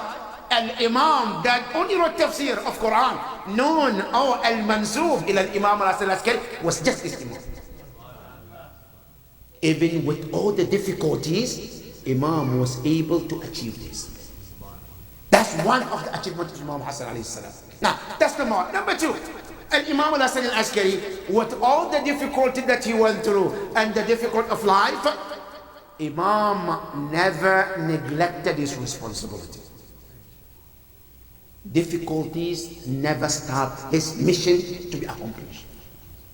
an Imam that only wrote tafsir of Quran, known or al-mansub ila al-Imam al-Hasan al-Askari, was just this Imam. Even with all the difficulties, Imam was able to achieve this. That's one of the achievements of Imam Hassan alayhi salam. Now, that's number one. Number two, Imam al-Hasan al-Askari, with all the difficulty that he went through and the difficulty of life, Imam never neglected his responsibility. Difficulties never stopped his mission to be accomplished.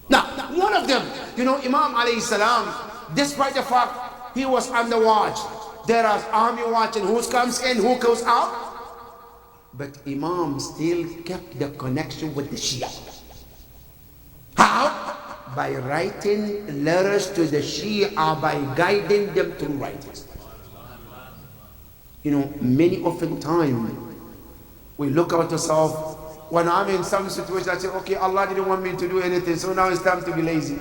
Now, one of them, you know, Imam alayhi salam, despite the fact he was on the watch, there is army watching who comes in, who goes out, But Imam still kept the connection with the Shia. How? By writing letters to the Shia, by guiding them through writings. You know, many often time we look at ourselves. When I'm in some situation, I say, okay, Allah didn't want me to do anything, so now it's time to be lazy.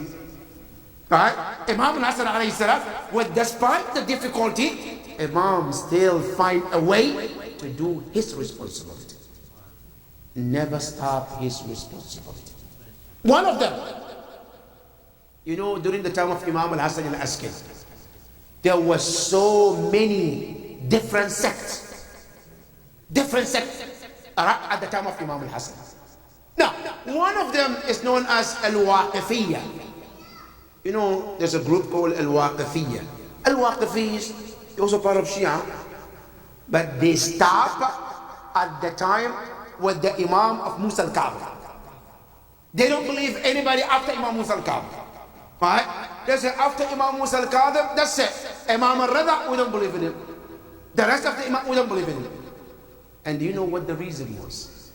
Right? Imam Hassan alayhi salam, with despite the difficulty, Imam still find a way to do his responsibility. Never stop his responsibility. One of them, you know, during the time of Imam al-Hassan al-Askari, there were so many different sects at the time of Imam al-Hassan. Now, one of them is known as Al-Waqifiyya. You know, there's a group called Al-Waqifiyya. Al-Waqifiyya, they're also part of Shia, but they stop at the time with the Imam of Musa al-Kadhim. They don't believe anybody after Imam Musa al-Kadhim. Right? They say after Imam Musa al-Kadhim, that's it. Imam al-Rida, we don't believe in him. The rest of the Imam, we don't believe in him. And do you know what the reason was?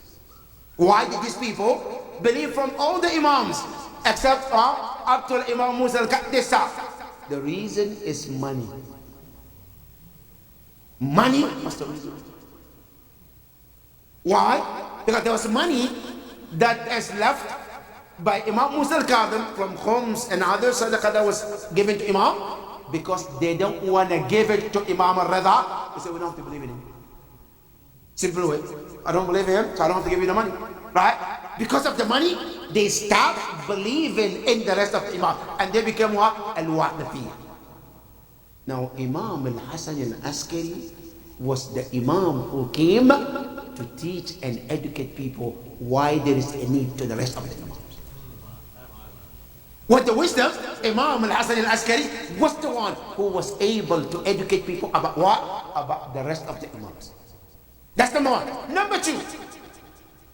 Why did these people believe from all the Imams except up to Imam Musa al-Kadhim, they stop? The reason is money. Money was the reason. Why? Because there was money that is left by Imam Musa al-Kadhim from Khums and other sadaqah that was given to Imam, because they don't want to give it to Imam al-Rida. They say, we don't have to believe in him. Simple way. I don't believe in him, so I don't have to give you the money. Right? Because of the money, they stopped believing in the rest of the Imam. And they became what? Al-Waqifiyya. Now, Imam al-Hassan al-Askari was the Imam who came to teach and educate people why there is a need to the rest of the Imams. With the wisdom, Imam al-Hassan al-Askari was the one who was able to educate people about what? About the rest of the Imams. That's number one. Number two,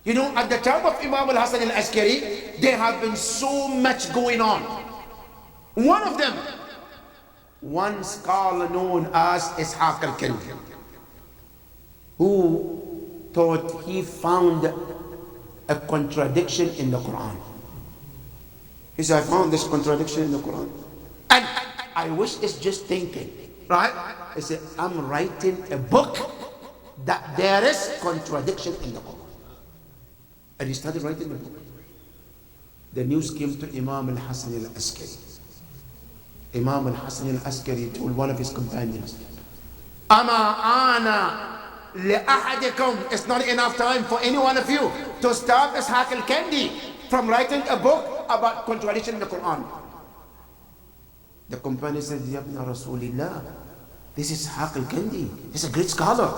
you know, at the time of Imam al-Hassan al-Askari, there have been so much going on. One of them, one scholar known as Ishaq al-Kandi, who thought he found a contradiction in the Quran. He said, I found this contradiction in the Quran. And I wish it's just thinking, right? He said, I'm writing a book that there is contradiction in the Quran. And he started writing the book. The news came to Imam al-Hassan al-Askari. Imam al-Hassan al-Askari told one of his companions, Ama ana li'ahadikum. It's not enough time for any one of you to stop Ishaq al-Kandi from writing a book about contradiction in the Quran. The companion said, Yabna Rasulillah, this is Ishaq al-Kandi. He's a great scholar.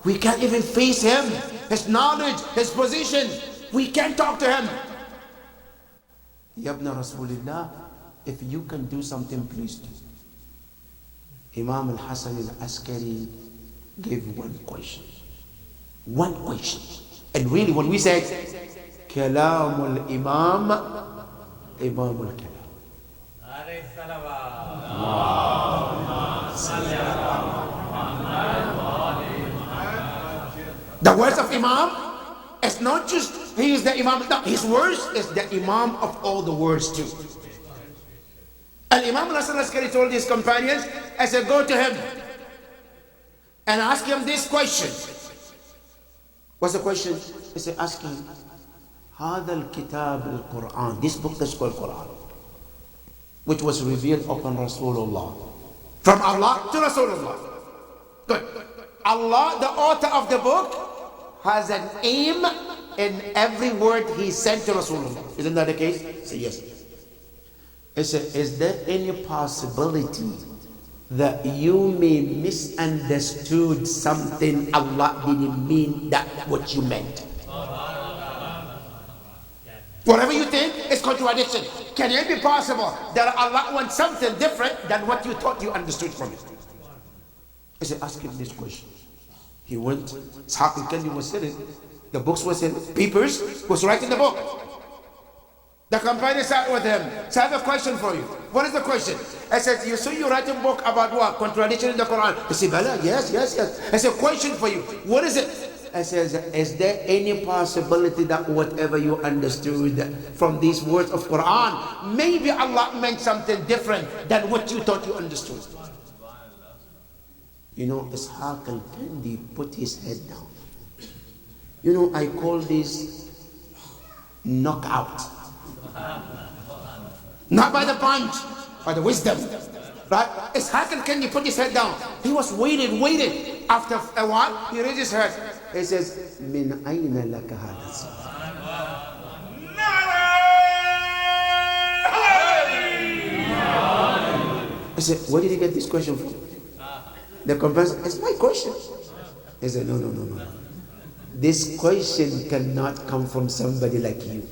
We can't even face him, his knowledge, his position. We can't talk to him. Yabna Rasulillah, if you can do something, please do. Imam al-Hassan al-Askari gave one question. One question. And really when we said, Kalam al-Imam, Imam al-Kalam. Alayhi The words of Imam is not just he is the Imam. No, his words is the Imam of all the words too. And Imam al-Hassan al-Askari told his companions, I said, go to him and ask him this question. What's the question? He said, ask him, هذا الكتاب القرآن, this book that's called Quran, which was revealed upon Rasulullah, from Allah to Rasulullah. Good. Allah, the author of the book, has an aim in every word he sent to Rasulullah. Isn't that the case? Say yes. He said, is there any possibility that you may misunderstood something Allah didn't mean that what you meant? Whatever you think is contradiction. Can it be possible that Allah wants something different than what you thought you understood from it? I said, ask him this question. He went, Ishaq al-Kandi was sitting, the books was in papers, was writing the book. The companion sat with him. So I have a question for you. What is the question? I said, you say you write a book about what? Contradiction in the Quran. He said, Bala, yes. I said, question for you. What is it? I says, is there any possibility that whatever you understood from these words of Quran, maybe Allah meant something different than what you thought you understood? You know, Ishaq al-Kandi put his head down. You know, I call this knockout. Not by the punch, by the wisdom. Right? Ishaq al-Kandi put his head down. He was waiting. After a while, he raised his head. He says, Min ayna laka hadha? I said, where did you get this question from? The companion, it's my question. He said, no. This question cannot come from somebody like you.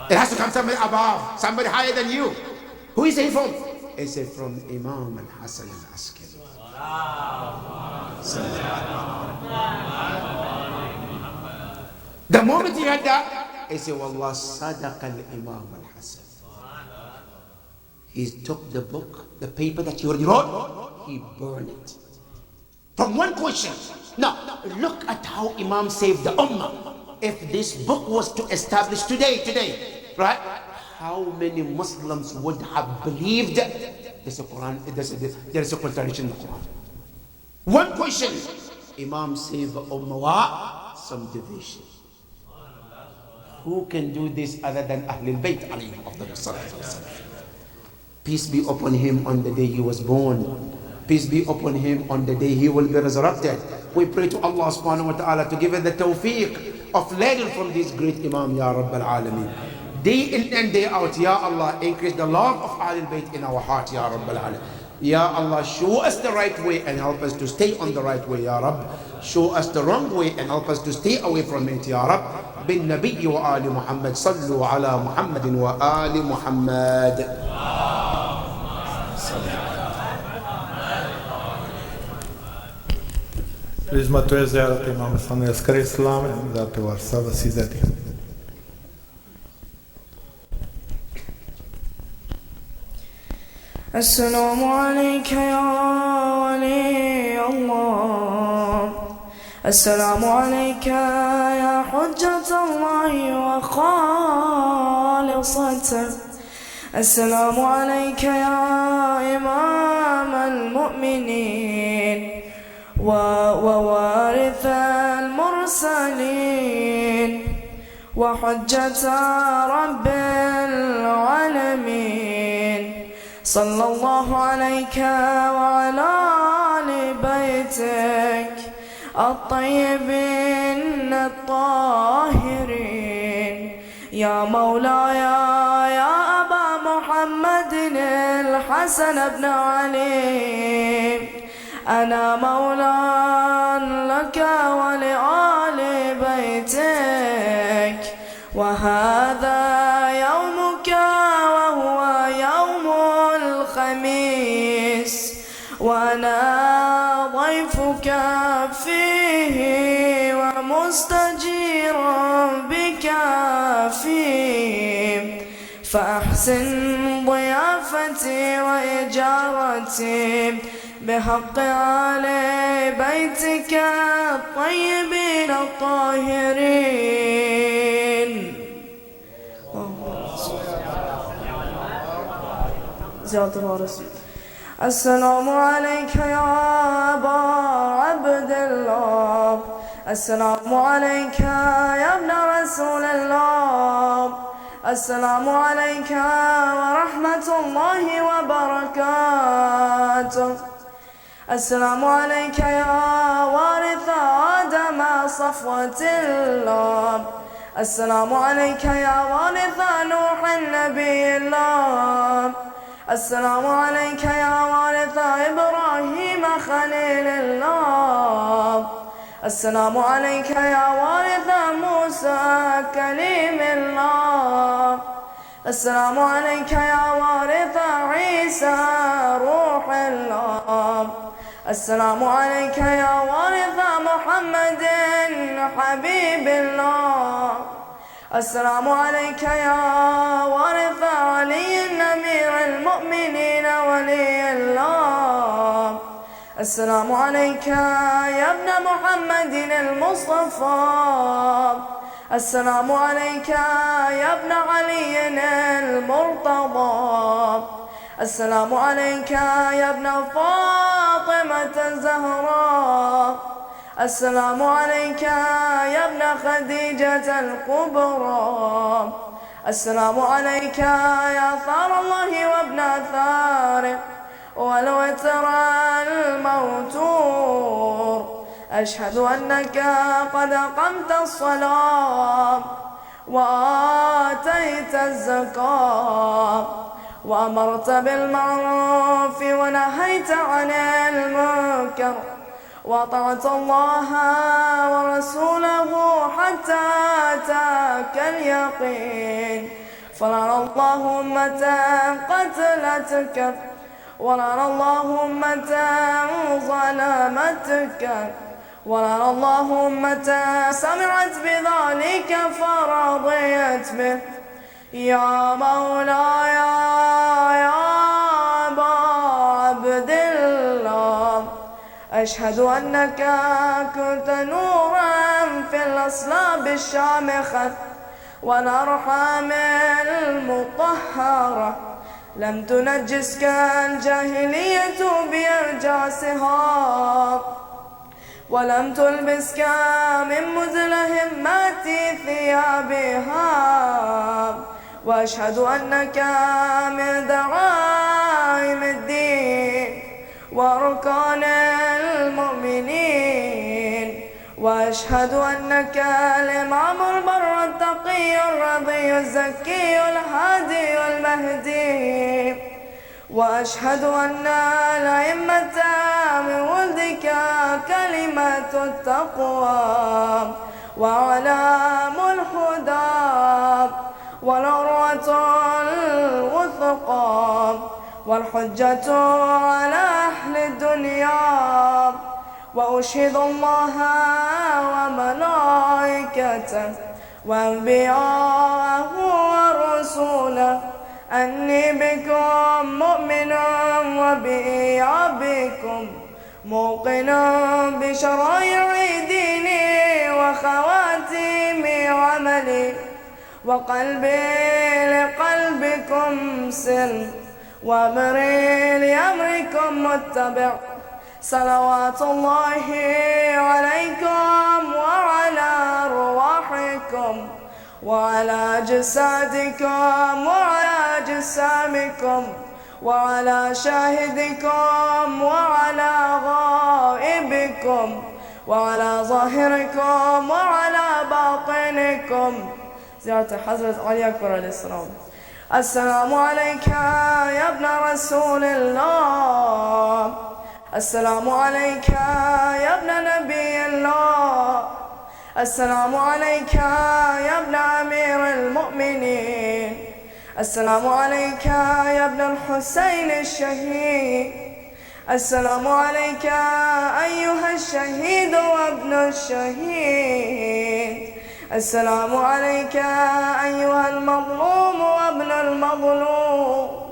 It has to come somebody above, somebody higher than you. Who is he from? He said, from Imam al-Hasan al-Askari. The moment he heard that, he said, Wallah, sadaqa al-Imam al-Hasan. He took the book, the paper that he already wrote, he burned it. From one question. Now, look at how Imam saved the Ummah. If this book was to establish today, right? How many Muslims would have believed there's a Quran, there's a contradiction in the Quran? One question. Imam saved the Ummah, some division. Who can do this other than Ahlul Bayt alayhim afdalus salatu wassalam? Peace be upon him on the day he was born. Peace be upon him on the day he will be resurrected. We pray to Allah subhanahu wa ta'ala to give us the tawfiq of learning from this great Imam, Ya Rabbal Alameen. Day in and day out, Ya Allah, increase the love of Ahlul Bayt in our heart, Ya Rabbal Alameen. Ya Allah, show us the right way and help us to stay on the right way, Ya Rabb. Show us the wrong way and help us to stay away from it, Ya Rabb. Bin Nabi wa Ali Muhammad, sallu ala Muhammadin wa Ali Muhammad. Hizmet ve ziyaret İmam Hasan Askari İslam zatı varsa ve size diyeyim. Esselamu aleyke ya veli Allah. Esselamu aleyke ya hüccetallahi ve khalisateh. Esselamu aleyke ya imam al-mu'minin ووارث المرسلين وحجة رب العالمين صلى الله عليك وعلى آل بيتك الطيبين الطاهرين يا مولاي يا أبا محمد الحسن بن علي أنا مولى لك ولآل بيتك وهذا يومك وهو يوم الخميس وأنا ضيفك فيه ومستجير بك فيه فأحسن ضيافتي وإجارتي بحق آل بيتك الطيبين الطاهرين. زيادة الرسول. السلام عليك يا أبا عبد الله. السلام عليك يا ابن رسول الله. السلام عليك ورحمة الله وبركاته. السلام عليك يا وارث آدم صفوة الله. السلام عليك يا وارث نوح النبي الله. السلام عليك يا وارث إبراهيم خليل الله. السلام عليك يا وارث موسى كليم الله. السلام عليك يا وارث عيسى روح الله. السلام عليك يا وارث محمد حبيب الله. السلام عليك يا وارث علي أمير المؤمنين ولي الله. السلام عليك يا ابن محمد المصطفى. السلام عليك يا ابن علي المرتضى. السلام عليك يا ابن فاطمة الزهراء. السلام عليك يا ابن خديجة الكبرى. السلام عليك يا ثار الله وابن ثاره والوتر الموتور. أشهد أنك قد أقمت الصلاة وآتيت الزكاة وأمرت بالمعروف ونهيت عن المنكر وأطعت الله ورسوله حتى أتاك اليقين. فلعن الله أمة قتلتك ولعن الله أمة ظلمتك ولعن الله أمة سمعت بذلك فرضيت به. يا مولاي يا أبا عبد الله، أشهد أنك كنت نورا في الأصلاب الشامخة والأرحام المطهرة، لم تنجسك الجاهلية بإرجاسها ولم تلبسك من مزلهمات ثيابها. وأشهد أنك من دعائم الدين وأركان المؤمنين. وأشهد أنك الإمام البر التقي الرضي الزكي الهادي المهدي. وأشهد أن الأئمة من ولدك كلمة التقوى وأعلام الهدى والعروة الوثقى والحجة على أهل الدنيا. وأشهد الله وملائكته وأنبياءه ورسوله أني بكم مؤمن وبإيابكم موقن بشرائع ديني وخواتيم عملي، وقلبي لقلبكم سلم وأمري لأمركم متبع. صلوات الله عليكم وعلى أرواحكم وعلى أجسادكم وعلى أجسامكم وعلى شاهدكم وعلى غائبكم وعلى ظاهركم وعلى باطنكم. زيارة حضرة علي أكبر عليه السلام. السلام عليك يا ابن رسول الله. السلام عليك يا ابن نبي الله. السلام عليك يا ابن أمير المؤمنين. السلام عليك يا ابن الحسين الشهيد. السلام عليك أيها الشهيد وابن الشهيد. السلام عليك أيها المظلوم وابن المظلوم.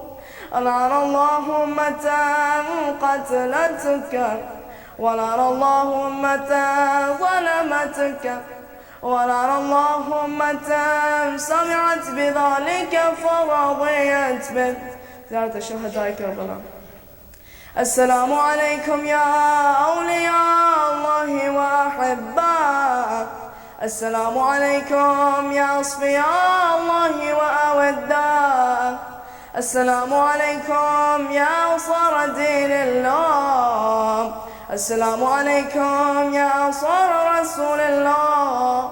لعن الله أمة قتلتك ولعن الله أمة ظلمتك ولعن الله أمة سمعت بذلك فرضيت به. زيارة الشهداء كربلاء. السلام عليكم يا أولياء الله وأحباء. السلام عليكم يا أصفياء الله وأوداء. السلام عليكم يا أنصار دين الله. السلام عليكم يا أنصار رسول الله.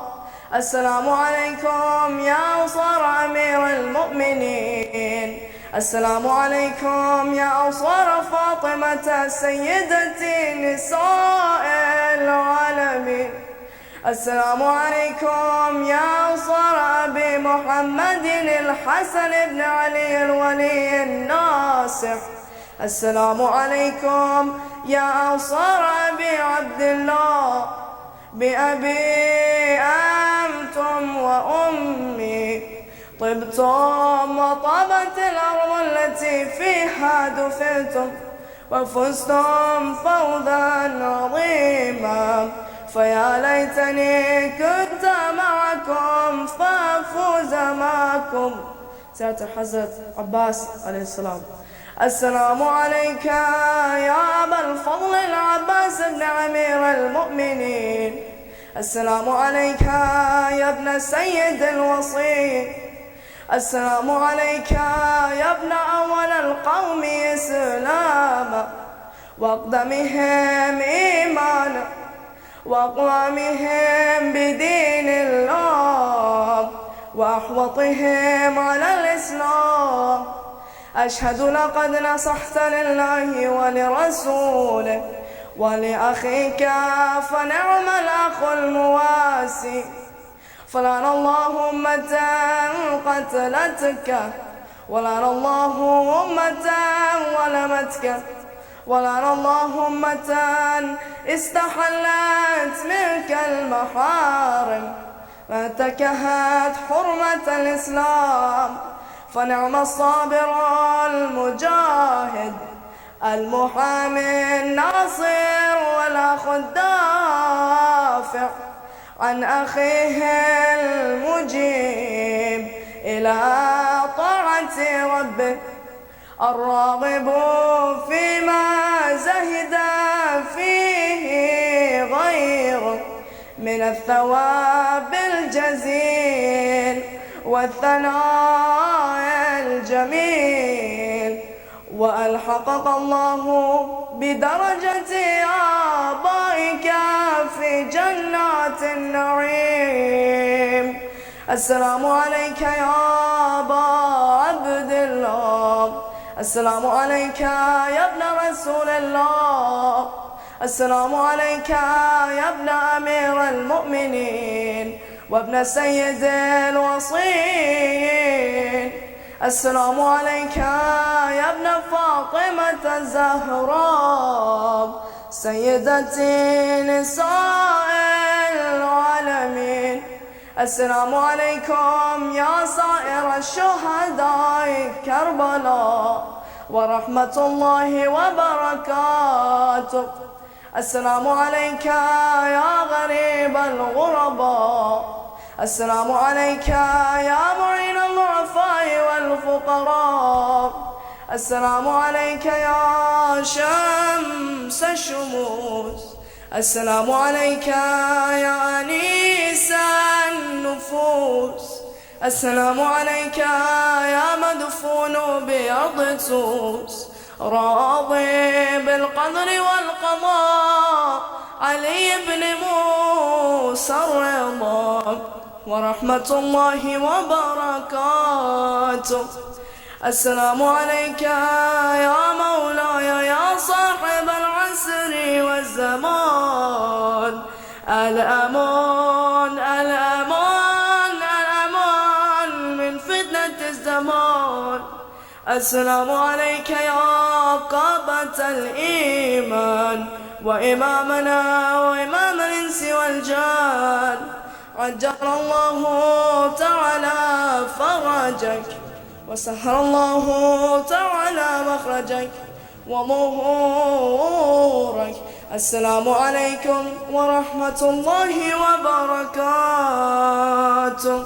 السلام عليكم يا أنصار أمير المؤمنين. السلام عليكم يا أنصار فاطمة سيدة نساء العالمين. السلام عليكم يا أنصار أبي محمد الحسن بن علي الولي الناصح. السلام عليكم يا أنصار أبي عبد الله. بأبي أنتم وأمي طبتم وطابت الأرض التي فيها دفنتم وفزتم فوزا عظيما، فيا ليتني كنت معكم فأفوز معكم. سيادة حضرة عباس عليه السلام. السلام عليك يا أبا الفضل العباس بن أمير المؤمنين. السلام عليك يا ابن السيد الوصي. السلام عليك يا ابن أول القوم إسلاما، وأقدمهم إيمانا، وأقوامهم بدين الله، وأحوطهم على الإسلام. أشهد لقد نصحت لله ولرسوله ولأخيك، فنعم الأخ المواسي. فلعن الله أمة قتلتك، ولعن الله أمة ولمتك، ولعن الله أمة استحلت منك المحارم فانتكهت حرمة الإسلام. فنعم الصابر المجاهد المحامي الناصر والأخ الدافع عن أخيه المجيب إلى طاعة ربه، الراغب فيما زهد فيه غيره من الثواب الجزيل والثناء الجميل. وألحقك الله بدرجة آبائك في جنات النعيم. السلام عليك يا أبا عبد الله. السلام عليك يا ابن رسول الله. السلام عليك يا ابن أمير المؤمنين وابن سيد الوصيين. السلام عليك يا ابن فاطمة الزهراء سيدتي نساء العالمين. السلام عليكم يا سائر الشهداء كربلاء ورحمة الله وبركاته. السلام عليك يا غريب الغرباء. السلام عليك يا معين الضعفاء والفقراء. السلام عليك يا شمس الشموس. السلام عليك يا أنيس النفوس. السلام عليك يا مدفون بأرض سوس، راضي بالقدر والقضاء، علي بن موسى الرضا ورحمة الله وبركاته. السلام عليك يا مولاي يا صاحب العصر والزمان، الأمان الأمان الأمان من فتنة الزمان. السلام عليك يا قابة الإيمان وإمامنا وإمام الإنس والجان، عجل الله تعالى فرجك وسهل الله تعالى مخرجك وظهورك. السلام عليكم ورحمة الله وبركاته.